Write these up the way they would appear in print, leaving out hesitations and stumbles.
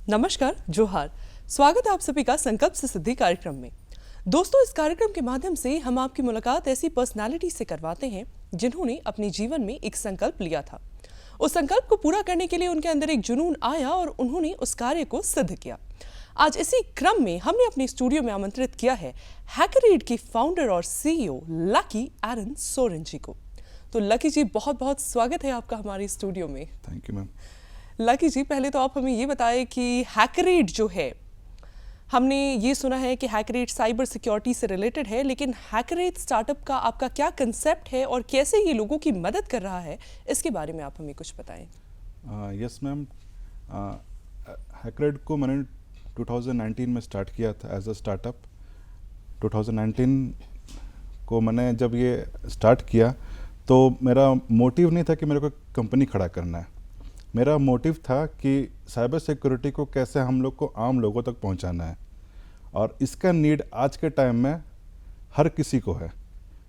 नमस्कार, जोहार। स्वागत है आप सभी का संकल्प से सिद्धि कार्यक्रम में। दोस्तों, इस कार्यक्रम के माध्यम से हम आपकी मुलाकात ऐसी पर्सनालिटी से करवाते हैं जिन्होंने अपने जीवन में एक संकल्प लिया था। उस संकल्प को पूरा करने के लिए उनके अंदर एक जुनून आया और उन्होंने उस कार्य को सिद्ध किया। आज इसी क्रम में हमने अपने स्टूडियो में आमंत्रित किया है हैकररीड की फाउंडर और सीईओ लकी एरन सोरेन जी को। तो लकी जी, बहुत बहुत स्वागत है आपका हमारे स्टूडियो में। Thank you ma'am. लकी जी, पहले तो आप हमें ये बताएं कि हैकररीड जो है, हमने ये सुना है कि हैकररीड साइबर सिक्योरिटी से रिलेटेड है, लेकिन हैकररीड स्टार्टअप का आपका क्या कंसेप्ट है और कैसे ये लोगों की मदद कर रहा है, इसके बारे में आप हमें कुछ बताएं। यस मैम, हैकररीड को मैंने 2019 में स्टार्ट किया था एज अ स्टार्टअप। 2019 को मैंने जब ये स्टार्ट किया तो मेरा मोटिव नहीं था कि मेरे को कंपनी खड़ा करना है। मेरा मोटिव था कि साइबर सिक्योरिटी को कैसे हम लोग को आम लोगों तक पहुंचाना है, और इसका नीड आज के टाइम में हर किसी को है।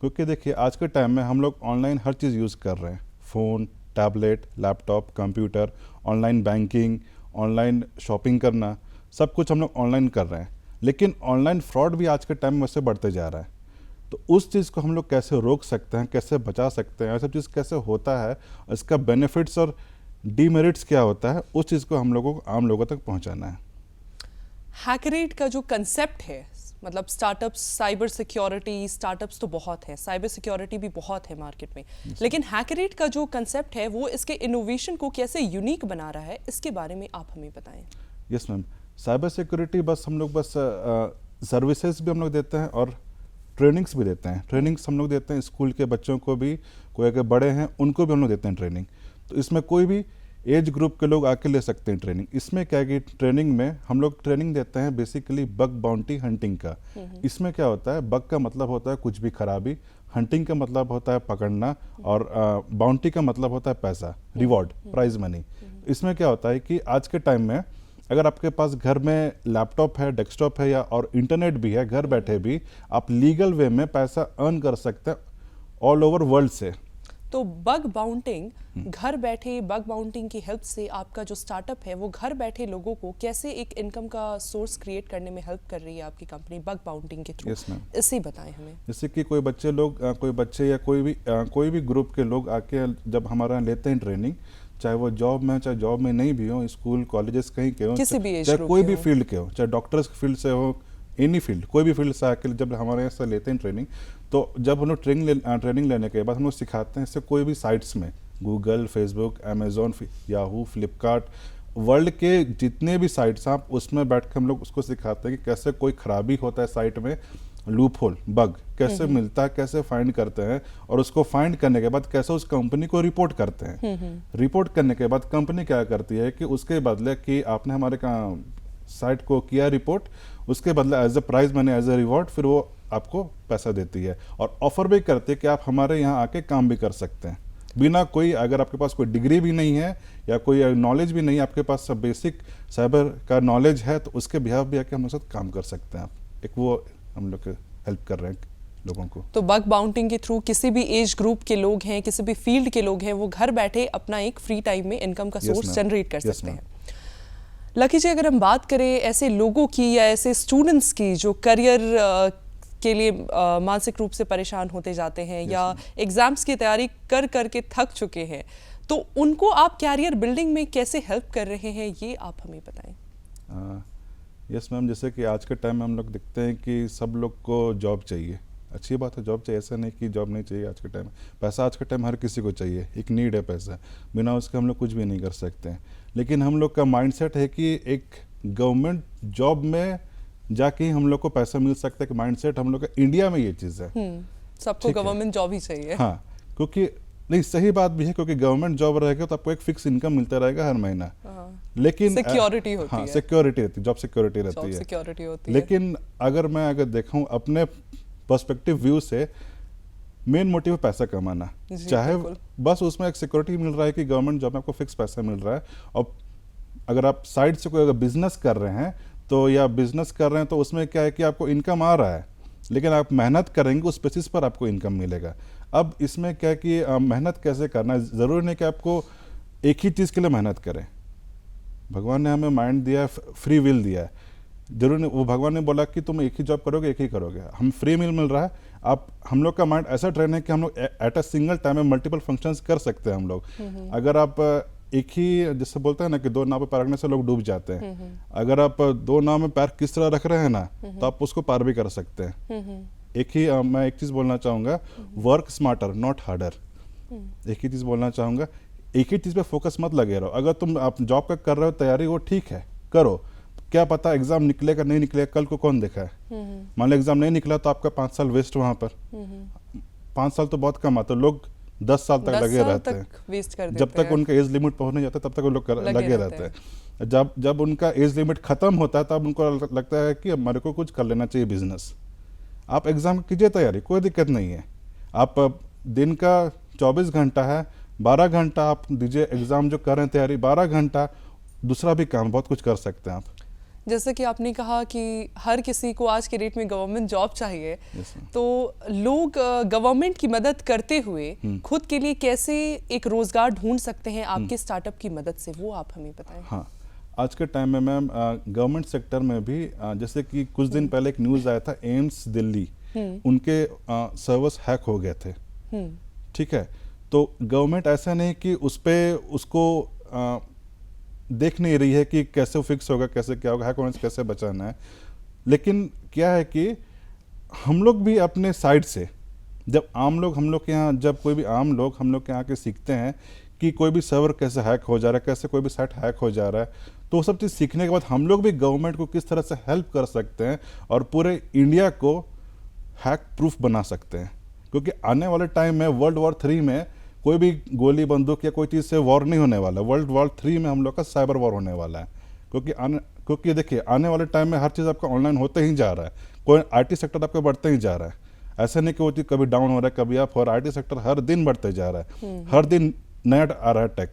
क्योंकि देखिए, आज के टाइम में हम लोग ऑनलाइन हर चीज़ यूज़ कर रहे हैं, phone, tablet, laptop, computer, online banking, online shopping करना, सब कुछ हम लोग ऑनलाइन कर रहे हैं। लेकिन ऑनलाइन फ्रॉड भी आज के टाइम में वैसे बढ़ते जा रहा है। तो उस चीज़ को हम लोग कैसे रोक सकते हैं, कैसे बचा सकते हैं, सब चीज़ कैसे होता है, इसका बेनिफिट्स और डीमेरिट्स क्या होता है, उस चीज़ को हम लोगों को आम लोगों तक पहुंचाना है। हैकररीड का जो कंसेप्ट है, मतलब स्टार्टअप्स, साइबर सिक्योरिटी स्टार्टअप्स तो बहुत है, साइबर सिक्योरिटी भी बहुत है मार्केट में, लेकिन हैकररीड का जो कंसेप्ट है वो इसके इनोवेशन को कैसे यूनिक बना रहा है, इसके बारे में आप हमें बताएं। यस मैम, साइबर सिक्योरिटी बस हम लोग सर्विसेज भी हम लोग देते हैं और ट्रेनिंग्स भी देते हैं। ट्रेनिंग्स हम लोग देते हैं स्कूल के बच्चों को भी, कोई अगर बड़े हैं उनको भी हम लोग देते हैं ट्रेनिंग। तो इसमें कोई भी एज ग्रुप के लोग आके ले सकते हैं ट्रेनिंग। इसमें क्या है कि ट्रेनिंग में हम लोग ट्रेनिंग देते हैं बेसिकली बग बाउंटी हंटिंग का। इसमें क्या होता है, बग का मतलब होता है कुछ भी खराबी, हंटिंग का मतलब होता है पकड़ना, और बाउंटी का मतलब होता है पैसा, रिवॉर्ड, प्राइज मनी। इसमें क्या होता है कि आज के टाइम में अगर आपके पास घर में लैपटॉप है, डेस्कटॉप है या और इंटरनेट भी है, घर बैठे भी आप लीगल वे में पैसा अर्न कर सकते हैं ऑल ओवर वर्ल्ड से। तो बग बाउंटिंग, घर बैठे बग बाउंटिंग की हेल्प से आपका जो स्टार्टअप है वो घर बैठे लोगों को कैसे एक इनकम का सोर्स क्रिएट करने में हेल्प कर रही है आपकी कंपनी बग बाउंटिंग के थ्रू। यस मैम, इसे बताएं हमें। जैसे कि कोई बच्चे या कोई भी ग्रुप के लोग आके जब हमारे यहाँ लेते हैं ट्रेनिंग, चाहे वो जॉब में, चाहे जॉब में नहीं भी हो, स्कूल कॉलेजेस कहीं के हो, किसी भी एज चाहे ग्रुप कोई के भी हो। फील्ड के हो, चाहे डॉक्टर्स फील्ड से हो, एनी फील्ड, कोई भी फील्ड से आके जब हमारे यहाँ से लेते हैं ट्रेनिंग, तो जब हम लोग ट्रेनिंग लेने के बाद हम लोग सिखाते हैं इससे कोई भी साइट्स में, Google, Facebook, Amazon, Yahoo, Flipkart, world के जितने भी साइट्स हैं आप उसमें बैठ के हम लोग उसको सिखाते हैं कि कैसे कोई खराबी होता है साइट में, लूप होल, बग कैसे मिलता है, कैसे फाइंड करते हैं, और उसको फाइंड करने के बाद कैसे उस कंपनी को रिपोर्ट करते हैं। रिपोर्ट करने के बाद कंपनी क्या करती है कि उसके बदले कि आपने हमारे साइट को किया रिपोर्ट, उसके बदले as a prize money, as a reward, फिर वो आपको पैसा देती है और ऑफर भी करती है कि आप हमारे यहाँ आके काम भी कर सकते हैं बिना कोई, अगर आपके पास कोई डिग्री भी नहीं है या कोई नॉलेज भी नहीं है, आपके पास सब बेसिक साइबर का नॉलेज है, तो उसके बिहाफ भी आके हम लोग साथ काम कर सकते हैं। आप एक वो हम लोग हेल्प कर रहे हैं लोगों को। तो बग बाउंटिंग के थ्रू किसी भी एज ग्रुप के लोग हैं, किसी भी फील्ड के लोग हैं, वो घर बैठे अपना एक फ्री टाइम में इनकम का सोर्स जनरेट कर सकते हैं। लकी जी, अगर हम बात करें ऐसे लोगों की या ऐसे स्टूडेंट्स की जो करियर के लिए मानसिक रूप से परेशान होते जाते हैं या एग्जाम्स की तैयारी कर करके थक चुके हैं, तो उनको आप कैरियर बिल्डिंग में कैसे हेल्प कर रहे हैं, ये आप हमें बताएं। यस मैम, जैसे कि आज के टाइम में हम लोग देखते हैं कि सब लोग को जॉब चाहिए। अच्छी बात है, जॉब चाहिए, ऐसा नहीं कि जॉब नहीं चाहिए। आज के टाइम पैसा आज के टाइम हर किसी को चाहिए, एक नीड है पैसा, बिना उसके हम लोग कुछ भी नहीं कर सकते हैं। लेकिन हम लोग का माइंडसेट है कि एक गवर्नमेंट जॉब में जाके ही हम लोग को पैसा मिल सकता है, कि माइंडसेट हम लोग का इंडिया में ये चीज़ है। सबको गवर्नमेंट जॉब ही चाहिए। हाँ, क्योंकि नहीं, सही बात भी है, क्योंकि गवर्नमेंट जॉब रहेगा तो आपको एक फिक्स इनकम मिलता रहेगा हर महीना, लेकिन सिक्योरिटी होती है, सिक्योरिटी रहती है, जॉब सिक्योरिटी रहती है, सिक्योरिटी होती है। लेकिन अगर देखूं अपने पर्सपेक्टिव व्यू से, मेन मोटिव है पैसा कमाना। चाहे बस उसमें एक सिक्योरिटी मिल रहा है कि गवर्नमेंट जॉब में आपको फिक्स पैसा मिल रहा है, और अगर आप साइड से कोई अगर बिजनेस कर रहे हैं तो उसमें क्या है कि आपको इनकम आ रहा है, लेकिन आप मेहनत करेंगे उस बेसिस पर आपको इनकम मिलेगा। अब इसमें क्या है कि मेहनत कैसे करना है, ज़रूरी नहीं कि आपको एक ही चीज़ के लिए मेहनत करें। भगवान ने हमें माइंड दिया है, फ्री विल दिया है। जरूर नहीं, वो भगवान ने बोला कि तुम एक ही जॉब करोगे, एक ही करोगे। हम फ्री विल मिल रहा है। आप हम लोग का माइंड ऐसा ट्रेन है कि हम लोग एट अ सिंगल टाइम में मल्टीपल फंक्शंस कर सकते हैं हम लोग। अगर आप एक ही, जिससे बोलते हैं ना कि दो नाव पे पैर रखने से लोग डूब जाते हैं, अगर आप दो नाव में पैर किस तरह रख रहे हैं ना, तो आप उसको पार भी कर सकते हैं। एक ही मैं एक चीज़ बोलना चाहूँगा, वर्क स्मार्टर नॉट हार्डर। एक ही चीज़ बोलना चाहूँगा, एक ही चीज़ पे फोकस मत लगे रहो। अगर तुम आप जॉब का कर रहे हो तैयारी, वो ठीक है, करो। क्या पता एग्जाम निकलेगा नहीं निकलेगा, कल को कौन देखा है। मान लो एग्जाम नहीं निकला तो आपका 5 साल वेस्ट वहाँ पर। 5 साल तो बहुत कम आता है, लोग 10 साल तक लगे रहते हैं, वेस्ट कर देते जब तक हैं। उनका एज लिमिट पहुंच नहीं जाता तब तक वो लोग लगे रहते हैं। जब उनका एज लिमिट खत्म होता है तब उनको लगता है कि मेरे को कुछ कर लेना चाहिए बिजनेस। आप एग्जाम कीजिए तैयारी, कोई दिक्कत नहीं है। आप दिन का 24 घंटा है, 12 घंटा आप दीजिए एग्जाम जो कर रहे हैं तैयारी, 12 घंटा दूसरा भी काम, बहुत कुछ कर सकते हैं आप। जैसे कि आपने कहा कि हर किसी को आज के डेट में गवर्नमेंट जॉब चाहिए, Yes, ma'am. तो लोग गवर्नमेंट की मदद करते हुए खुद के लिए कैसे एक रोजगार ढूंढ सकते हैं आपके स्टार्टअप की मदद से, वो आप हमें बताएं। हाँ, आज के टाइम में मैम गवर्नमेंट सेक्टर में भी जैसे कि कुछ दिन पहले एक न्यूज़ आया था, एम्स दिल्ली, उनके सर्वर्स हैक हो गए थे। ठीक है, तो गवर्नमेंट ऐसा नहीं कि उस पे उसको देख नहीं रही है कि कैसे फिक्स होगा, कैसे क्या होगा, हैक होने से कैसे बचाना है। लेकिन क्या है कि हम लोग भी अपने साइड से, जब हम लोग के यहाँ, जब कोई भी आम लोग हम लोग के यहाँ के सीखते हैं कि कोई भी सर्वर कैसे हैक हो जा रहा है, कैसे कोई भी साइट हैक हो जा रहा है, तो वो सब चीज़ सीखने के बाद हम लोग भी गवर्नमेंट को किस तरह से हेल्प कर सकते हैं और पूरे इंडिया को हैक प्रूफ बना सकते हैं। क्योंकि आने वाले टाइम में वर्ल्ड वॉर 3 में कोई भी गोली बंदूक या कोई चीज़ से वॉर नहीं होने वाला। वर्ल्ड वॉर 3 में हम लोग का साइबर वॉर होने वाला है। क्योंकि देखिए आने वाले टाइम में हर चीज़ आपका ऑनलाइन होते ही जा रहा है। कोई आईटी सेक्टर आपका बढ़ते ही जा रहा है। ऐसा नहीं कि वो चीज़ कभी डाउन हो रहा है, कभी अप हो रहा है। आईटी सेक्टर हर दिन बढ़ते जा रहा है, हर दिन नया आ रहा है टेक।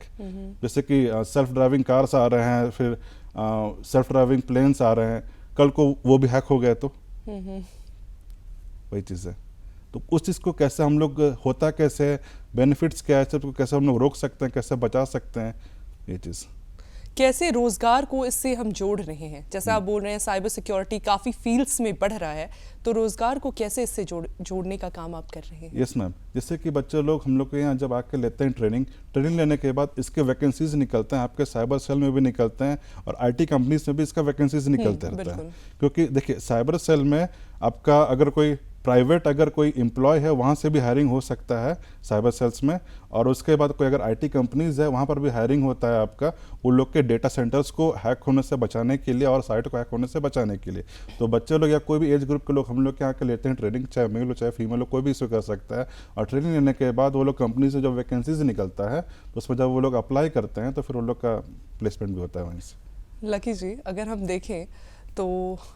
जैसे कि सेल्फ ड्राइविंग कार्स आ रहे हैं, फिर सेल्फ ड्राइविंग प्लेन्स आ रहे हैं। कल को वो भी हैक हो गए तो वही चीज़ है। तो उस चीज़ को कैसे हम लोग, होता कैसे है, बेनिफिट्स क्या है, सबको कैसे हम लोग रोक सकते हैं, कैसे बचा सकते हैं, ये चीज़। कैसे रोजगार को इससे हम जोड़ रहे हैं, जैसे आप बोल रहे हैं साइबर सिक्योरिटी काफ़ी फील्ड्स में बढ़ रहा है, तो रोजगार को कैसे इससे जोड़ने का काम आप कर रहे हैं? यस मैम, जैसे कि बच्चे लोग हम लोग के यहाँ जब आके लेते हैं ट्रेनिंग लेने के बाद इसके वैकेंसीज निकलते हैं, आपके साइबर सेल में भी निकलते हैं और आईटी कंपनीज में भी इसका वैकेंसीज निकलते रहता है। क्योंकि देखिए साइबर सेल में आपका अगर कोई प्राइवेट अगर कोई एम्प्लॉय है वहाँ से भी हायरिंग हो सकता है साइबर सेल्स में, और उसके बाद कोई अगर आईटी कंपनीज है वहाँ पर भी हायरिंग होता है आपका, उन लोग के डेटा सेंटर्स को हैक होने से बचाने के लिए और साइट को हैक होने से बचाने के लिए। तो बच्चे लोग या कोई भी एज ग्रुप के लोग हम लोग के यहाँ के लेते हैं ट्रेनिंग, चाहे मेल हो चाहे फीमेल हो, कोई भी इसको कर सकता है। और ट्रेनिंग लेने के बाद वो लोग कंपनी से जब वैकेंसीज निकलता है तो उसमें जब वो लोग अप्लाई करते हैं तो फिर उन लोग का प्लेसमेंट भी होता है वहीं से। लकी जी, अगर हम देखें तो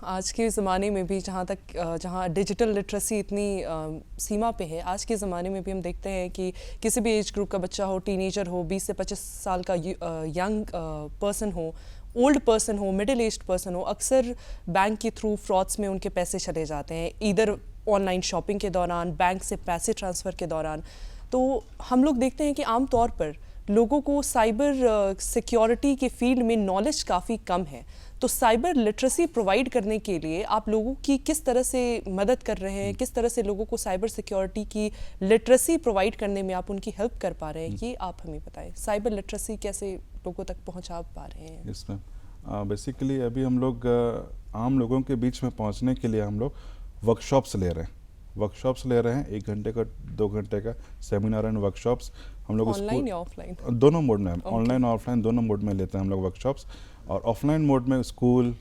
आज के ज़माने में भी जहाँ डिजिटल लिटरेसी इतनी सीमा पे है, आज के ज़माने में भी हम देखते हैं कि किसी भी एज ग्रुप का बच्चा हो, टीनेजर हो, 20 से 25 साल का यंग पर्सन हो, ओल्ड पर्सन हो, मिडिल एज्ड पर्सन हो, अक्सर बैंक के थ्रू फ्रॉड्स में उनके पैसे चले जाते हैं, इधर ऑनलाइन शॉपिंग के दौरान, बैंक से पैसे ट्रांसफ़र के दौरान। तो हम लोग देखते हैं कि आम तौर पर लोगों को साइबर सिक्योरिटी के फील्ड में नॉलेज काफ़ी कम है। तो साइबर लिटरेसी प्रोवाइड करने के लिए आप लोगों की किस तरह से मदद कर रहे हैं, किस तरह से लोगों को साइबर सिक्योरिटी की लिटरेसी प्रोवाइड करने में आप उनकी हेल्प कर पा रहे हैं, ये आप हमें बताएं। साइबर लिटरेसी कैसे लोगों तक पहुंचा पा रहे हैं? यस मैम, बेसिकली अभी हम लोग आम लोगों के बीच में पहुंचने के लिए हम लोग वर्कशॉप्स ले रहे हैं 1 घंटे का 2 घंटे का सेमिनार एंड वर्कशॉप्स हम लोग ऑनलाइन या ऑफलाइन? दोनों मोड में, ऑनलाइन और ऑफलाइन दोनों मोड में लेते हैं हम लोग वर्कशॉप्स। और ऑफलाइन मोड में स्कूल,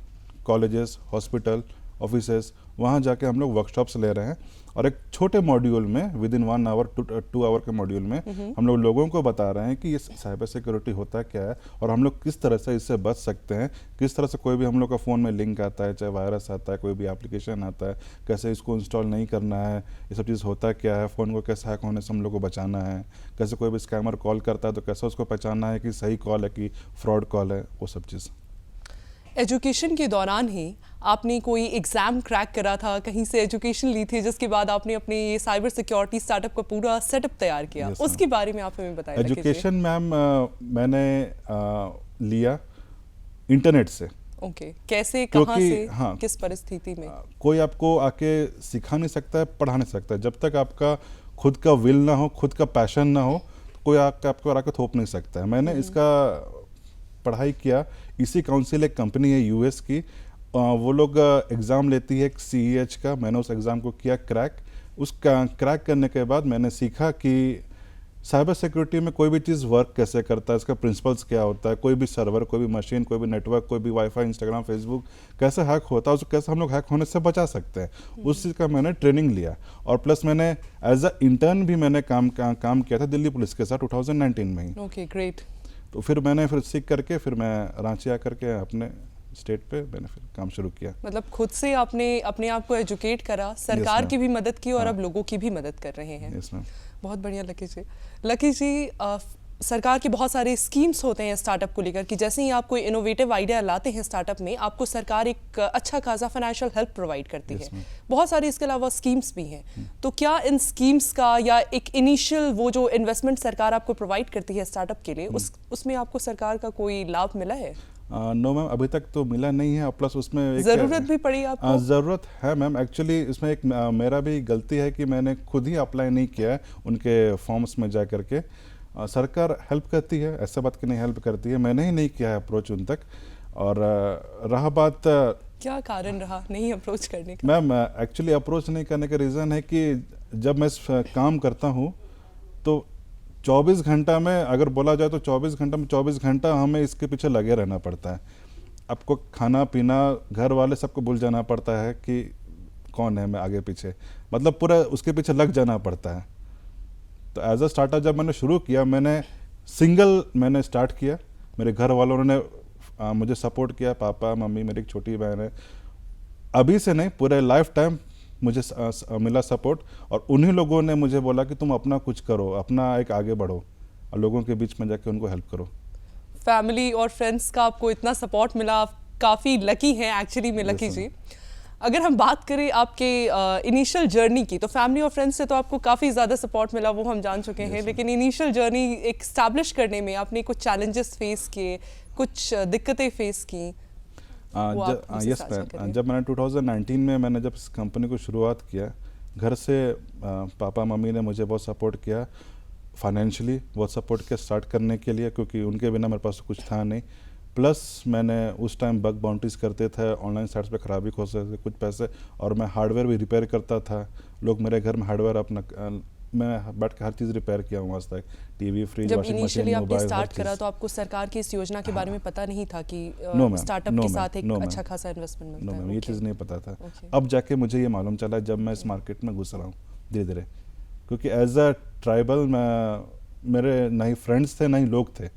कॉलेजेस, हॉस्पिटल, ऑफिसेस, वहाँ जाके हम लोग वर्कशॉप्स ले रहे हैं। और एक छोटे मॉड्यूल में विद इन 1 आवर 2 आवर के मॉड्यूल में हम लोगों को बता रहे हैं कि ये साइबर सिक्योरिटी होता क्या है और हम लोग किस तरह से इससे बच सकते हैं। किस तरह से कोई भी हम लोग का फ़ोन में लिंक आता है, चाहे वायरस आता है, कोई भी एप्लीकेशन आता है, कैसे इसको इंस्टॉल नहीं करना है, ये सब चीज़ होता क्या है, फ़ोन को कैसे हैक होने से हम लोग को बचाना है, कैसे कोई भी स्कैमर कॉल करता है तो कैसे उसको पहचानना है कि सही कॉल है कि फ्रॉड कॉल है, वो सब चीज़। एजुकेशन के दौरान ही आपने कोई एग्ज़ाम क्रैक करा था, कहीं से एजुकेशन ली थी, जिसके बाद आपने अपने ये साइबर सिक्योरिटी स्टार्टअप का पूरा सेटअप तैयार किया। उसके बारे में आप हमें बताइए। एजुकेशन मैम मैंने लिया इंटरनेट से। ओके, कैसे, कहाँ क्योंकि से, हाँ, किस परिस्थिति में? कोई आपको आके सिखा नहीं सकता है, पढ़ा नहीं सकता है। जब तक आपका खुद का विल ना हो, खुद का पैशन ना हो, तो कोई आपको आके थोप नहीं सकता है। मैंने इसका पढ़ाई किया, इसी काउंसिल एक कंपनी है यूएस की, वो लोग एग्ज़ाम लेती है CEH का। मैंने उस एग्ज़ाम को किया क्रैक। उसका क्रैक करने के बाद मैंने सीखा कि साइबर सिक्योरिटी में कोई भी चीज़ वर्क कैसे करता है, इसका प्रिंसिपल्स क्या होता है, कोई भी सर्वर, कोई भी मशीन, कोई भी नेटवर्क, कोई भी वाईफाई, इंस्टाग्राम, फेसबुक कैसे हैक होता है, उसको कैसे हम लोग हैक होने से बचा सकते हैं। उस चीज़ का मैंने ट्रेनिंग लिया। और प्लस मैंने एज अ इंटर्न भी मैंने काम किया था दिल्ली पुलिस के साथ 2019 में ही। Okay, great. तो फिर मैंने सीख करके फिर मैं रांची आकर के अपने स्टेट पे मैंने फिर काम शुरू किया। मतलब खुद से आपने अपने आप को एजुकेट करा, सरकार ma'am. की भी मदद की और हाँ. अब लोगों की भी मदद कर रहे हैं। Yes ma'am. बहुत बढ़िया लकी जी। लकी जी, सरकार के बहुत सारे स्कीम्स होते हैं स्टार्टअप को लेकर कि जैसे ही आप कोई इनोवेटिव आइडिया लाते हैं स्टार्टअप में, आपको सरकार एक अच्छा खासा फाइनेंशियल हेल्प प्रोवाइड करती Yes, है। ma'am. बहुत सारी इसके अलावा स्कीम्स भी हैं। तो क्या इन स्कीम्स का या एक इनिशियल वो जो इन्वेस्टमेंट सरकार आपको प्रोवाइड करती है स्टार्टअप के लिए, उसमें आपको सरकार का कोई लाभ मिला है? नो मैम, अभी तक तो मिला नहीं है। और प्लस उसमें एक जरूरत भी पड़ी आपको? ज़रूरत है मैम। एक्चुअली इसमें एक मेरा भी गलती है कि मैंने खुद ही अप्लाई नहीं किया है उनके फॉर्म्स में जा करके। सरकार हेल्प करती है, ऐसा बात कि नहीं हेल्प करती है, मैंने ही नहीं किया है अप्रोच उन तक। और रहा बात क्या कारण रहा नहीं अप्रोच करने का? मैम, एक्चुअली अप्रोच नहीं करने का रीज़न है कि जब मैं काम करता हूँ तो 24 घंटा में, अगर बोला जाए तो 24 घंटा में 24 घंटा हमें इसके पीछे लगे रहना पड़ता है। आपको खाना पीना, घर वाले सबको भूल जाना पड़ता है कि कौन है मैं आगे पीछे, मतलब पूरा उसके पीछे लग जाना पड़ता है। तो एज अ स्टार्टअप जब मैंने शुरू किया, मैंने स्टार्ट किया। मेरे घर वालों ने मुझे सपोर्ट किया, पापा मम्मी, मेरी एक छोटी बहन है। अभी से नहीं, पूरे लाइफ टाइम मुझे मिला सपोर्ट। और उन्हीं लोगों ने मुझे बोला कि तुम अपना कुछ करो, अपना एक आगे बढ़ो और लोगों के बीच में जाके उनको हेल्प करो। फैमिली और फ्रेंड्स का आपको इतना सपोर्ट मिला, आप काफ़ी लकी हैं एक्चुअली में लकी जी। अगर हम बात करें आपके इनिशियल जर्नी की, तो फैमिली और फ्रेंड्स से तो आपको काफ़ी ज़्यादा सपोर्ट मिला, वो हम जान चुके हैं। लेकिन इनिशियल जर्नी एक स्टैब्लिश करने में आपने कुछ चैलेंजेस फेस किए, कुछ दिक्कतें फेस की? यस मैम, जब मैंने 2019 में मैंने जब इस कंपनी को शुरुआत किया, घर से पापा मम्मी ने मुझे बहुत सपोर्ट किया, फाइनेंशियली बहुत सपोर्ट किया स्टार्ट करने के लिए, क्योंकि उनके बिना मेरे पास कुछ था नहीं। प्लस मैंने उस टाइम बग बाउंड्रीज करते थे, ऑनलाइन साइट्स पे खराबी हो सकते थे कुछ पैसे, और मैं हार्डवेयर भी रिपेयर करता था। लोग मेरे घर में हार्डवेयर अपना, मैं बैठ के हर चीज़ रिपेयर किया हूँ आज तक, टीवी, फ्रिज, जब वाशिंग इनिशियली मशीन, आपने मोबाइल, स्टार्ट करा तो आपको सरकार की इस योजना के बारे में पता नहीं था कि स्टार्टअप के साथ एक अच्छा खासा इन्वेस्टमेंट मिलता है? मैम, ये चीज़ नहीं पता था। अब जाके मुझे ये मालूम चला जब मैं इस मार्केट में घुस रहा हूँ धीरे धीरे, क्योंकि एज अ ट्राइबल मेरे ना ही फ्रेंड्स थे ना ही लोग थे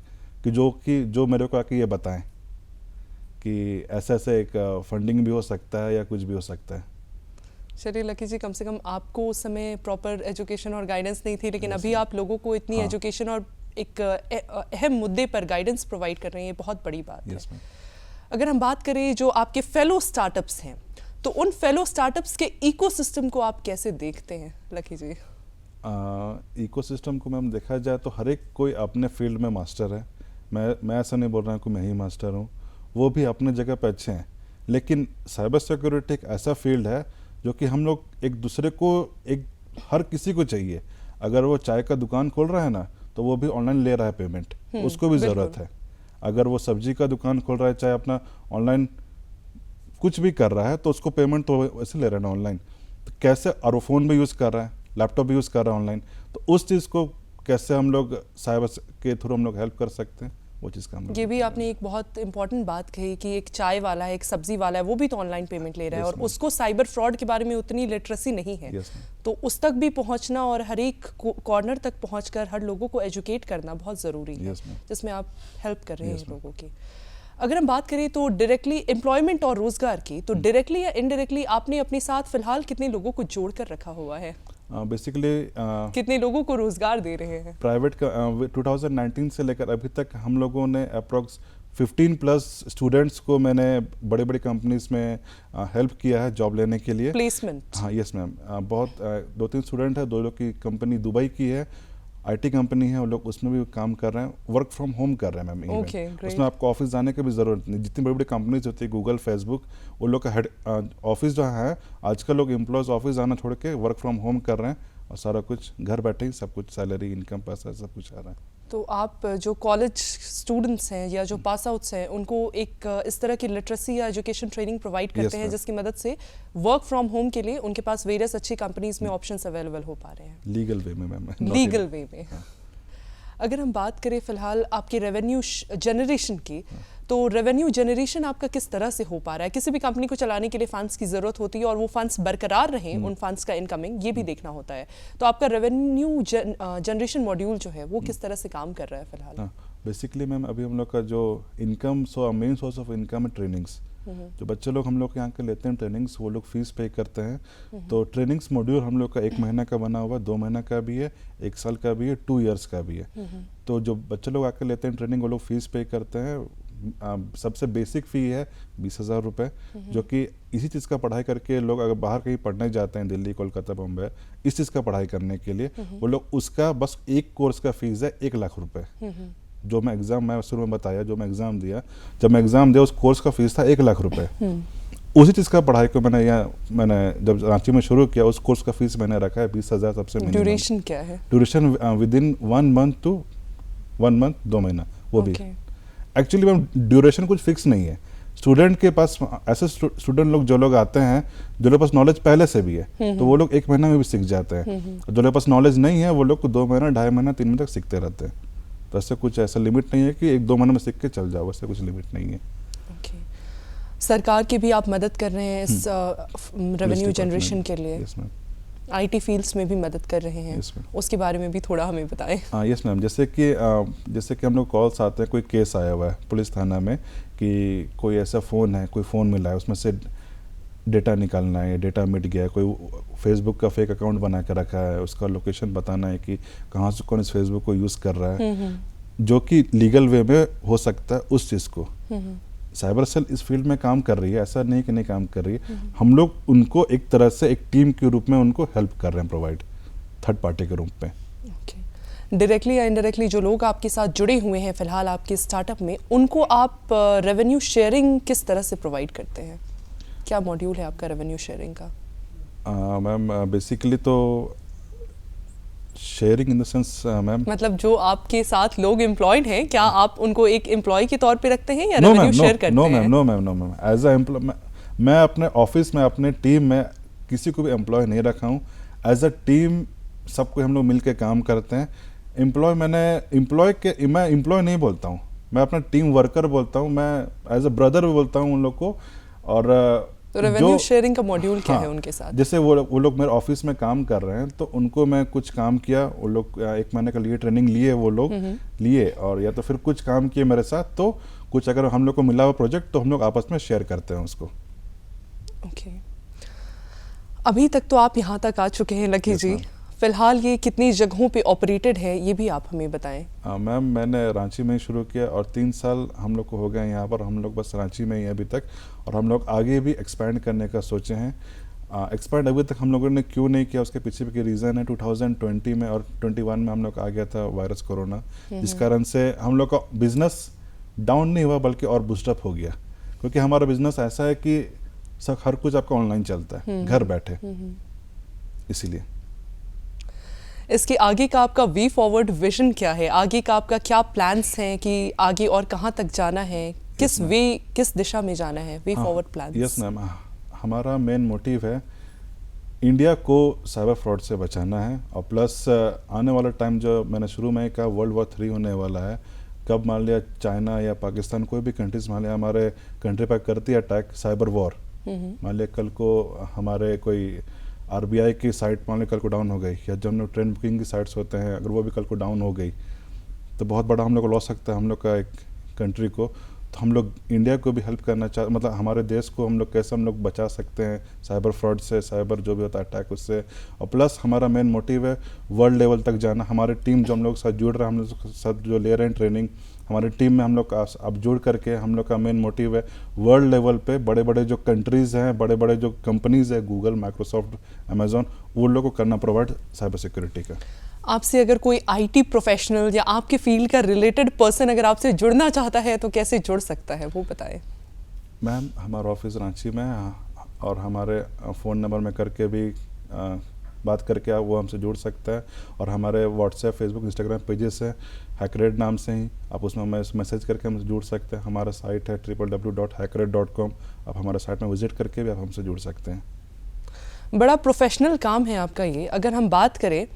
कि जो मेरे को आके ये बताएं कि ऐसे ऐसे एक फंडिंग भी हो सकता है या कुछ भी हो सकता है। चलिए लकी जी, कम से कम आपको उस समय प्रॉपर एजुकेशन और गाइडेंस नहीं थी, लेकिन अभी आप लोगों को इतनी एजुकेशन और एक अहम मुद्दे पर गाइडेंस प्रोवाइड कर रहे हैं, ये बहुत बड़ी बात है। अगर हम बात करें जो आपके फेलो स्टार्टअप्स हैं, तो उन फेलो स्टार्टअप्स के इकोसिस्टम को आप कैसे देखते हैं लकी जी? इकोसिस्टम को मैम देखा जाए तो हर एक कोई अपने फील्ड में मास्टर है। मैं ऐसा नहीं बोल रहा हूँ कि मैं ही मास्टर हूँ, वो भी अपने जगह पे अच्छे हैं। लेकिन साइबर सिक्योरिटी एक ऐसा फील्ड है जो कि हम लोग एक दूसरे को, हर किसी को चाहिए। अगर वो चाय का दुकान खोल रहा है ना, तो वो भी ऑनलाइन ले रहा है पेमेंट, उसको भी ज़रूरत है। अगर वो सब्जी का दुकान खोल रहा है, चाहे अपना ऑनलाइन कुछ भी कर रहा है, तो उसको पेमेंट तो वैसे ले रहा है ना ऑनलाइन। तो कैसे, और वो फ़ोन भी यूज़ कर रहा है, लैपटॉप भी यूज़ कर रहा है ऑनलाइन, तो उस चीज़ को कैसे हम लोग साइबर के थ्रू हम लोग हेल्प कर सकते हैं, वो चीज़ का हम लोग। ये भी आपने एक बहुत इंपॉर्टेंट बात कही कि एक चाय वाला है, एक सब्जी वाला है, वो भी तो ऑनलाइन पेमेंट ले रहा है, और उसको साइबर फ्रॉड के बारे में उतनी लिटरेसी नहीं है। तो उस तक भी पहुंचना और हर एक कॉर्नर तक पहुंचकर हर लोगों को एजुकेट करना बहुत ज़रूरी है, जिसमें आप हेल्प कर रहे हैं लोगों की। अगर हम बात करें तो डायरेक्टली एम्प्लॉयमेंट और रोजगार की, तो डायरेक्टली या इनडायरेक्टली आपने अपने साथ फिलहाल कितने लोगों को जोड़ कर रखा हुआ है? बेसिकली कितने लोगों को रोजगार दे रहे हैं? प्राइवेट का 2019 से लेकर अभी तक हम लोगों ने अप्रॉक्स 15+ स्टूडेंट्स को मैंने बड़े बड़े कंपनीज में हेल्प किया है जॉब लेने के लिए, प्लेसमेंट। हाँ यस मैम, बहुत 2-3 स्टूडेंट है, 2 लोग की कंपनी दुबई की है आईटी कंपनी है, वो लोग उसमें भी काम कर रहे हैं, वर्क फ्रॉम होम कर रहे हैं मैम। even। Okay, great. उसमें आपको ऑफिस जाने की भी ज़रूरत नहीं। जितनी बड़ी बड़ी कंपनीज होती है, गूगल, फेसबुक, वो लोग का हेड ऑफिस जो है, आजकल लोग एम्प्लॉयज़ ऑफिस जाना छोड़ के वर्क फ्रॉम होम कर रहे हैं, और सारा कुछ घर बैठे ही सब कुछ, सैलरी, इनकम, पैसा सब कुछ आ रहा है। तो आप जो कॉलेज स्टूडेंट्स हैं या जो पास आउट्स हैं उनको एक इस तरह की लिटरेसी या एजुकेशन ट्रेनिंग प्रोवाइड करते Yes, हैं ma'am. जिसकी मदद से वर्क फ्रॉम होम के लिए उनके पास वेरियस अच्छी कंपनीज में ऑप्शंस अवेलेबल हो पा रहे हैं लीगल वे में मैम। लीगल वे में। अगर हम बात करें फिलहाल आपके रेवेन्यू जनरेशन की, तो रेवेन्यू जनरेशन आपका किस तरह से हो पा रहा है? किसी भी कंपनी को चलाने के लिए फंड्स की ज़रूरत होती है और वो फंड्स बरकरार रहें, उन फंड्स का इनकमिंग ये भी देखना होता है। तो आपका रेवेन्यू जनरेशन मॉड्यूल जो है वो किस तरह से काम कर रहा है फिलहाल? बेसिकली मैम अभी हम लोग का जो income main source of income है ट्रेनिंग्स। जो बच्चे लोग हम लोग यहाँ के लेते हैं ट्रेनिंग्स, वो लोग फीस पे करते हैं। तो ट्रेनिंग्स मॉड्यूल हम लोग का 1 महीना का बना हुआ, 2 महीना का भी है, 1 साल का भी है, 2 इयर्स का भी है। तो जो बच्चे लोग आकर लेते हैं ट्रेनिंग, वो लोग फीस पे करते हैं। सबसे बेसिक फ़ी है 20,000 रुपये, जो कि इसी चीज़ का पढ़ाई करके लोग अगर बाहर कहीं पढ़ने जाते हैं, दिल्ली, कोलकाता, बम्बई, इस चीज़ का पढ़ाई करने के लिए, वो लोग उसका बस एक कोर्स का फीस है 1 लाख रुपये। जो मैं शुरू में बताया, जो मैं एग्ज़ाम दिया, जब मैं एग्ज़ाम दिया उस कोर्स का फीस था 1 लाख रुपये। उसी चीज़ का पढ़ाई को मैंने जब रांची में शुरू किया, उस कोर्स का फीस मैंने रखा है 20,000 सबसे मिनिमम। ड्यूरेशन क्या है? Duration with in 1 month to 1 month 2 महीना, वो भी एक्चुअली मैम ड्यूरेशन कुछ फिक्स नहीं है। स्टूडेंट के पास ऐसे स्टूडेंट लोग जो लोग आते हैं, जो लोग पास नॉलेज पहले से भी है, तो वो लोग 1 महीना में भी सीख जाते हैं। जो लोग पास नॉलेज नहीं है, वो लोग को 2 महीना, 2.5 महीना, 3 महीने तक सीखते रहते हैं। तो ऐसे कुछ ऐसा लिमिट नहीं है कि 1-2 महीने में सीख के चल जाओ, ऐसे कुछ लिमिट नहीं है। ओके। सरकार की भी आप मदद कर रहे हैं इस रेवेन्यू जनरेशन के लिए? Yes ma'am. आईटी फील्ड्स में भी मदद कर रहे हैं, Yes, ma'am. उसके बारे में भी थोड़ा हमें बताएं। हाँ यस मैम, जैसे कि हम लोग कॉल्स आते हैं, कोई केस आया हुआ है पुलिस थाना में कि कोई ऐसा फ़ोन है, कोई फ़ोन मिला है, उसमें से डेटा निकालना है, डेटा मिट गया है, कोई फेसबुक का फेक अकाउंट बना के रखा है, उसका लोकेशन बताना है कि कहाँ से कौन इस फेसबुक को यूज़ कर रहा है, जो कि लीगल वे में हो सकता है। उस चीज़ को साइबर सेल इस फील्ड में काम कर रही है, ऐसा नहीं कि नहीं काम कर रही है। हम लोग उनको एक तरह से एक टीम के रूप में उनको हेल्प कर रहे हैं, प्रोवाइड थर्ड पार्टी के रूप में। डायरेक्टली या इनडायरेक्टली जो लोग आपके साथ जुड़े हुए हैं फिलहाल आपके स्टार्टअप में, उनको आप रेवेन्यू शेयरिंग किस तरह से प्रोवाइड करते हैं? क्या मॉड्यूल है आपका रेवेन्यू शेयरिंग का? मैम बेसिकली तो sharing in the sense ma'am, मतलब जो आपके साथ लोग एम्प्लॉयड हैं, क्या आप उनको एक एम्प्लॉय के तौर पे रखते हैं या रेवेन्यू शेयर करते हैं? No ma'am, as a employee मैं अपने ऑफिस में, अपने टीम में किसी को भी एम्प्लॉय नहीं रखा हूँ। एज अ टीम सबको हम लोग मिल के काम करते हैं। मैं एम्प्लॉय नहीं बोलता हूँ, मैं अपना टीम वर्कर बोलता हूँ, मैं एज अ ब्रदर भी बोलता हूँ उन लोग को। और तो रेवेन्यू शेयरिंग का मॉड्यूल क्या है उनके साथ? जैसे वो लोग मेरे ऑफिस में काम कर रहे हैं, तो उनको मैं कुछ काम किया, वो लोग 1 महीने का लिए ट्रेनिंग लिए, वो लोग लिए, और या तो फिर कुछ काम किए मेरे साथ, तो कुछ अगर हम लोग को मिला हुआ प्रोजेक्ट तो हम लोग आपस में शेयर करते हैं उसको। ओके। अभी तक तो आप यहाँ तक आ चुके हैं लकी जी, फिलहाल ये कितनी जगहों पे ऑपरेटेड है ये भी आप हमें बताएं। मैम मैंने रांची में ही शुरू किया और 3 साल हम लोग को हो गए यहाँ पर। हम लोग बस रांची में ही हैं अभी तक, और हम लोग आगे भी एक्सपैंड करने का सोचे हैं। एक्सपैंड अभी तक हम लोगों ने क्यों नहीं किया, उसके पीछे भी रीज़न है। 2020 में और 21 में हम लोग आ गया था वायरस कोरोना, जिस कारण से हम लोग का बिजनेस डाउन नहीं हुआ बल्कि और बूस्टअप हो गया, क्योंकि हमारा बिजनेस ऐसा है कि सब हर कुछ आपका ऑनलाइन चलता है घर बैठे, इसीलिए। इसके आगे का आपका वे फॉरवर्ड विजन क्या है? आगे का आपका क्या प्लान्स हैं कि आगे और कहाँ तक जाना है? किस दिशा में जाना है? Way forward plans. Yes ma'am, हमारा मेन मोटिव है इंडिया को साइबर फ्रॉड से बचाना है, और प्लस आने वाला टाइम जो मैंने शुरू में कहा World War 3 होने वाला है। कब मान लिया चाइना या पाकिस्तान कोई भी कंट्रीज मान लिया हमारे कंट्री पर करती है अटैक, साइबर वॉर, मान लिया कल को हमारे कोई RBI की साइट मान लिया कल को डाउन हो गई, या जो हम लोग ट्रेन बुकिंग की साइट्स होते हैं अगर वो भी कल को डाउन हो गई, तो बहुत बड़ा हम लोग को लॉस सकता है हम लोग का एक कंट्री को। तो हम लोग इंडिया को भी हेल्प करना मतलब हमारे देश को हम लोग कैसे हम लोग बचा सकते हैं साइबर फ्रॉड से, साइबर जो भी होता है अटैक उससे। और प्लस हमारा मेन मोटिव है वर्ल्ड लेवल तक जाना। हमारी टीम जो हम लोग साथ जुड़ रहे हैं, हम लोग साथ जो ले रहे हैं ट्रेनिंग, हमारी टीम में हम लोग अब जुड़ करके हम लोग का मेन मोटिव है वर्ल्ड लेवल पे बड़े बड़े जो कंट्रीज़ हैं, बड़े बड़े जो कंपनीज़ है, गूगल, माइक्रोसॉफ्ट, अमेजोन, वो लोग को करना प्रोवाइड साइबर सिक्योरिटी का। आपसे अगर कोई आईटी प्रोफेशनल या आपके फील्ड का रिलेटेड पर्सन अगर आपसे जुड़ना चाहता है तो कैसे जुड़ सकता है, वो बताएं। मैम हमारा ऑफिस रांची में है और हमारे फ़ोन नंबर में करके भी बात करके आप वो हमसे जुड़ सकता है। और हमारे व्हाट्सएप, फेसबुक, इंस्टाग्राम पेजेस हैं हैकरेट नाम से ही, आप उसमें मैसेज करके हमसे जुड़ सकते हैं। हमारा साइट है www.hackred.com, आप हमारे साइट में विजिट करके भी आप हमसे जुड़ सकते हैं। बड़ा प्रोफेशनल काम है आपका ये। अगर हम बात करें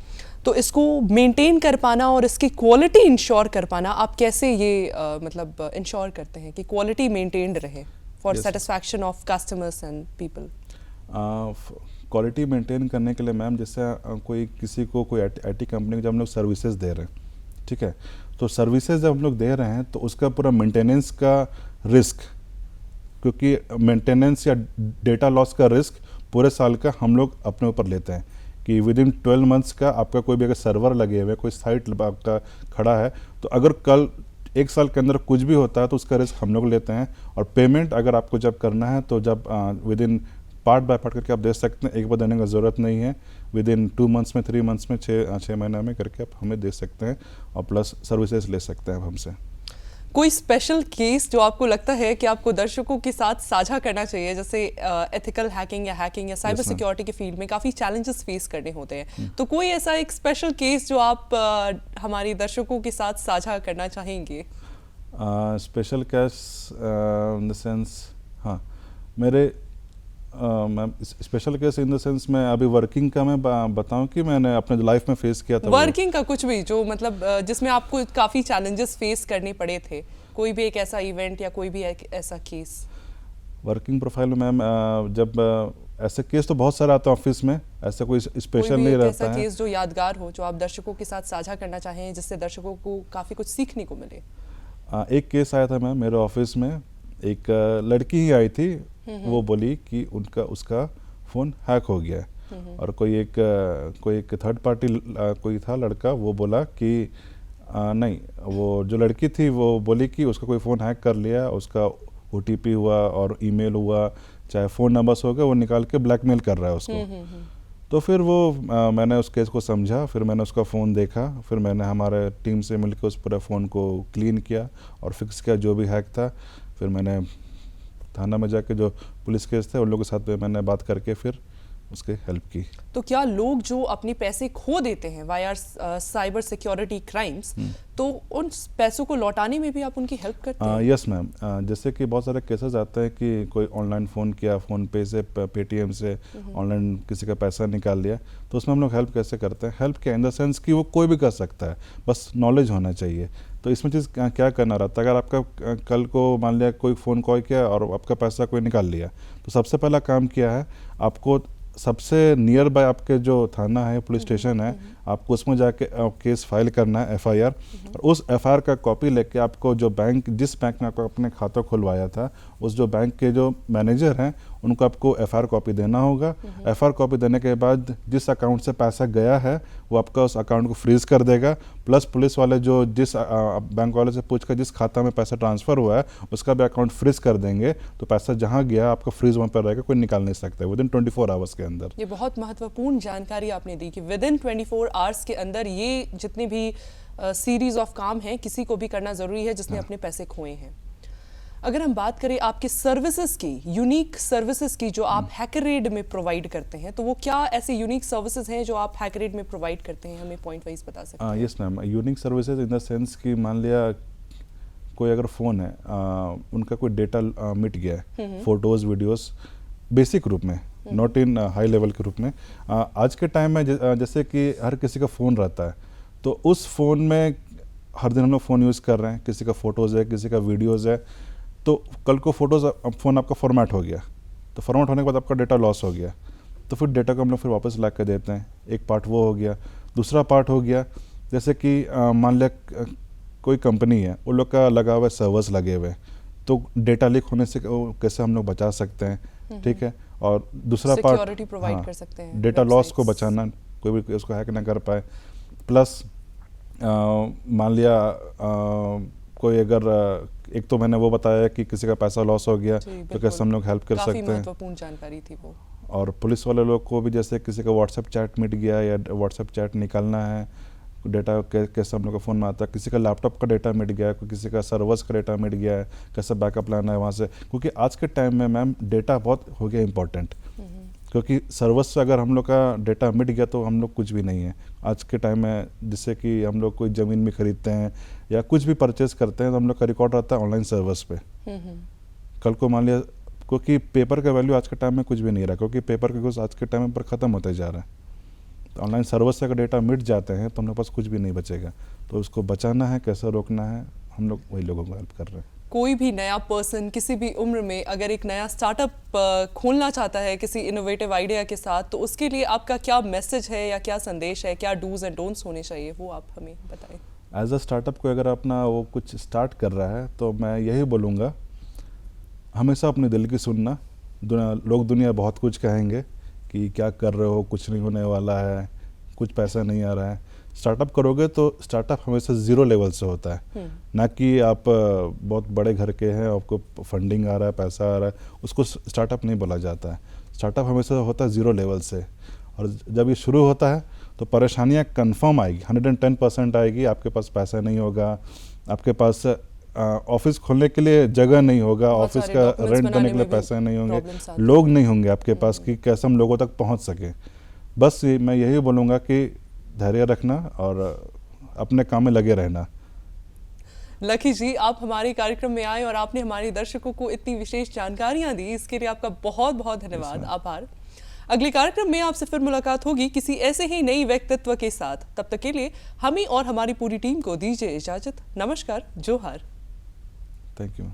तो इसको मेंटेन कर पाना और इसकी क्वालिटी इंश्योर कर पाना, आप कैसे ये मतलब इंश्योर करते हैं कि क्वालिटी मेंटेन्ड रहे for satisfaction of customers and people? Quality maintain करने के लिए मैम, जैसे कोई किसी को कोई आईटी कंपनी को जब हम लोग सर्विसेज दे रहे हैं, ठीक है, तो सर्विसेज जब हम लोग दे रहे हैं तो उसका पूरा मेंटेनेंस का रिस्क, क्योंकि मेंटेनेंस या डेटा लॉस का रिस्क पूरे साल का हम लोग अपने ऊपर लेते हैं कि विद इन 12 मंथ्स का आपका कोई भी अगर सर्वर लगे हुए, कोई साइट आपका खड़ा है, तो अगर कल 1 साल के अंदर कुछ भी होता है तो उसका रिस्क हम लोग लेते हैं। और पेमेंट अगर आपको जब करना है तो जब with in part by part करके आप दे सकते हैं, एक बार देने का ज़रूरत नहीं है। विद इन 2 मंथ्स में, 3 मंथ्स में, 6 महीने में करके आप हमें दे सकते हैं और प्लस सर्विसेज ले सकते हैं आप हमसे। कोई स्पेशल केस जो आपको लगता है कि आपको दर्शकों के साथ साझा करना चाहिए, जैसे एथिकल हैकिंग या साइबर सिक्योरिटी के फील्ड में काफ़ी चैलेंजेस फेस करने होते हैं, तो कोई ऐसा एक स्पेशल केस जो आप हमारे दर्शकों के साथ साझा करना चाहेंगे? Special case in the sense, हाँ, मेरे ma'am special case in the sense मैं अभी वर्किंग का मैं बताऊं कि मैंने अपने लाइफ में फेस किया था। वर्किंग का कुछ भी जो मतलब जिसमें आपको काफ़ी चैलेंजेस फेस करने पड़े थे, कोई भी एक ऐसा इवेंट या कोई भी एक ऐसा केस? वर्किंग प्रोफाइल में मैम जब ऐसे केस तो बहुत सारे आते हैं ऑफिस में, ऐसा कोई स्पेशल नहीं रहता है। ऐसा केस जो यादगार हो, जो आप दर्शकों के साथ साझा करना चाहें, जिससे दर्शकों को काफ़ी कुछ सीखने को मिले? एक केस आया था मैम मेरे ऑफिस में, एक लड़की ही आई थी, वो बोली कि उसका फ़ोन हैक हो गया है। और कोई एक थर्ड पार्टी कोई था लड़का, वो बोला कि नहीं, वो जो लड़की थी वो बोली कि उसका कोई फ़ोन हैक कर लिया, उसका OTP हुआ और ईमेल हुआ, चाहे फ़ोन नंबर्स हो गए, वो निकाल के ब्लैकमेल कर रहा है उसको। तो फिर वो मैंने उस केस को समझा, फिर मैंने उसका फ़ोन देखा, फिर मैंने हमारे टीम से मिलकर उस पूरे फ़ोन को क्लीन किया और फिक्स किया जो भी हैक था। फिर मैंने थाना में जाके जो पुलिस केस थे उन लोगों के साथ मैंने बात करके फिर उसके हेल्प की। तो क्या लोग जो अपने पैसे खो देते हैं वाया साइबर सिक्योरिटी क्राइम्स, तो उन पैसों को लौटाने में भी आप उनकी हेल्प करते हैं? यस मैम, जैसे कि बहुत सारे केसेस आते हैं कि कोई ऑनलाइन फ़ोन किया, फ़ोन पे से, पेटीएम से ऑनलाइन किसी का पैसा निकाल लिया, तो उसमें हम लोग हेल्प कैसे करते हैं? हेल्प क्या इन द सेंस कि वो कोई भी कर सकता है, बस नॉलेज होना चाहिए। तो इसमें चीज़ क्या करना रहता है, अगर आपका कल को मान लिया कोई फ़ोन कॉल किया और आपका पैसा कोई निकाल लिया, तो सबसे पहला काम क्या है, आपको सबसे नियर बाय आपके जो थाना है, पुलिस स्टेशन है, आपको उसमें जाके केस फाइल करना है, FIR। और उस FIR का कॉपी लेके आपको जो बैंक, जिस बैंक में आपको अपने खाता खुलवाया था, उस जो बैंक के जो मैनेजर हैं उनको आपको FIR कॉपी देना होगा। FIR कॉपी देने के बाद जिस अकाउंट से पैसा गया है वो आपका उस अकाउंट को फ्रीज कर देगा, प्लस पुलिस वाले जो जिस बैंक वाले से पूछ कर जिस खाता में पैसा ट्रांसफ़र हुआ है उसका भी अकाउंट फ्रीज कर देंगे, तो पैसा जहाँ गया आपका फ्रीज वहाँ पर रहेगा, कोई निकाल नहीं सकता विद इन 24 आवर्स के अंदर। ये बहुत महत्वपूर्ण जानकारी आपने दी कि विद इन 24 आवर्स के अंदर ये जितने भी सीरीज ऑफ काम हैं किसी को भी करना ज़रूरी है जिसने अपने पैसे खोए हैं। अगर हम बात करें आपके सर्विसेज की, यूनिक सर्विसेज की जो आप हैकरेड में प्रोवाइड करते हैं, तो वो क्या ऐसे यूनिक सर्विसेज हैं जो आप हैकरेड में प्रोवाइड करते हैं, हमें पॉइंट वाइज बता सकते हैं? Yes ma'am, unique services in the sense कि मान लिया कोई अगर फ़ोन है, उनका कोई डेटा मिट गया है, फोटोज़, वीडियोज़, बेसिक रूप में, नॉट इन हाई लेवल के रूप में। आज के टाइम में जैसे कि हर किसी का फ़ोन रहता है, तो उस फ़ोन में हर दिन हम लोग फ़ोन यूज़ कर रहे हैं, किसी का फ़ोटोज़ है, किसी का वीडियोज़ है, तो कल को फ़ोटोज़ फ़ोन आपका फॉर्मेट हो गया, तो फॉर्मेट होने के बाद आपका डेटा लॉस हो गया, तो फिर डेटा को हम लोग फिर वापस ला कर देते हैं। एक पार्ट वो हो गया। दूसरा पार्ट हो गया जैसे कि मान लिया कोई कंपनी है, उन लोग का लगा हुआ है सर्वर्स लगे हुए हैं, तो डेटा लीक होने से कैसे हम लोग बचा सकते हैं, ठीक है। और दूसरा पार्ट सिक्योरिटी प्रोवाइड कर सकते हैं, डेटा लॉस को बचाना, कोई भी उसको हैक ना कर पाए। प्लस मान लिया कोई अगर एक तो मैंने वो बताया कि किसी का पैसा लॉस हो गया तो कैसे हम लोग हेल्प कर सकते हैं, महत्वपूर्ण जानकारी थी वो। और पुलिस वाले लोग को भी जैसे किसी का व्हाट्सएप चैट मिट गया या व्हाट्सएप चैट निकालना है डेटा कैसे हम लोग का फ़ोन में आता है, किसी का लैपटॉप का डेटा मिट गया है, किसी का सर्वर्स का डेटा मिट गया है, कैसे बैकअप लाना है वहाँ से, क्योंकि आज के टाइम में मैम डेटा बहुत हो गया इंपॉर्टेंट। क्योंकि सर्वर्स से अगर हम लोग का डेटा मिट गया तो हम लोग कुछ भी नहीं है आज के टाइम में। जिससे कि हम लोग कोई ज़मीन भी खरीदते हैं या कुछ भी परचेज करते हैं तो हम लोग का रिकॉर्ड रहता है ऑनलाइन सर्वर्स पे। कल को मान लिया, क्योंकि पेपर का वैल्यू आज के टाइम में कुछ भी नहीं रहा, क्योंकि पेपर का यूज़ आज के टाइम पर ख़त्म होते जा रहा है। तो ऑनलाइन सर्वर्स से अगर डेटा मिट जाते हैं तो हम लोग पास कुछ भी नहीं बचेगा। तो उसको बचाना है, कैसे रोकना है, हम लोग वही लोगों को हेल्प कर रहे हैं। कोई भी नया पर्सन किसी भी उम्र में अगर एक नया स्टार्टअप खोलना चाहता है किसी इनोवेटिव आइडिया के साथ, तो उसके लिए आपका क्या मैसेज है या क्या संदेश है, क्या डूज एंड डोंट्स होने चाहिए, वो आप हमें बताएं। एज अ स्टार्टअप को अगर अपना वो कुछ स्टार्ट कर रहा है तो मैं यही बोलूँगा, हमेशा अपने दिल की सुनना। लोग दुनिया बहुत कुछ कहेंगे कि क्या कर रहे हो, कुछ नहीं होने वाला है, कुछ पैसा नहीं आ रहा है। स्टार्टअप करोगे तो स्टार्टअप हमेशा ज़ीरो लेवल से होता है, ना कि आप बहुत बड़े घर के हैं, आपको फंडिंग आ रहा है, पैसा आ रहा है, उसको स्टार्टअप नहीं बोला जाता है। स्टार्टअप हमेशा होता है ज़ीरो लेवल से, और जब ये शुरू होता है तो परेशानियाँ कन्फर्म आएगी, 110% आएगी। आपके पास पैसा नहीं होगा, आपके पास ऑफिस खोलने के लिए जगह नहीं होगा, ऑफिस का रेंट देने के लिए पैसे नहीं होंगे, लोग नहीं होंगे आपके पास कि कैसे हम लोगों तक पहुंच सके। बस मैं यही बोलूँगा कि धैर्य रखना और अपने काम में लगे रहना। लकी जी, आप हमारे कार्यक्रम में आए और आपने हमारे दर्शकों को इतनी विशेष जानकारियां दी, इसके लिए आपका बहुत बहुत धन्यवाद, आभार। अगले कार्यक्रम में आपसे फिर मुलाकात होगी किसी ऐसे ही नई व्यक्तित्व के साथ। तब तक के लिए हमें और हमारी पूरी टीम को दीजिए इजाजत। नमस्कार, जोहार। Thank you.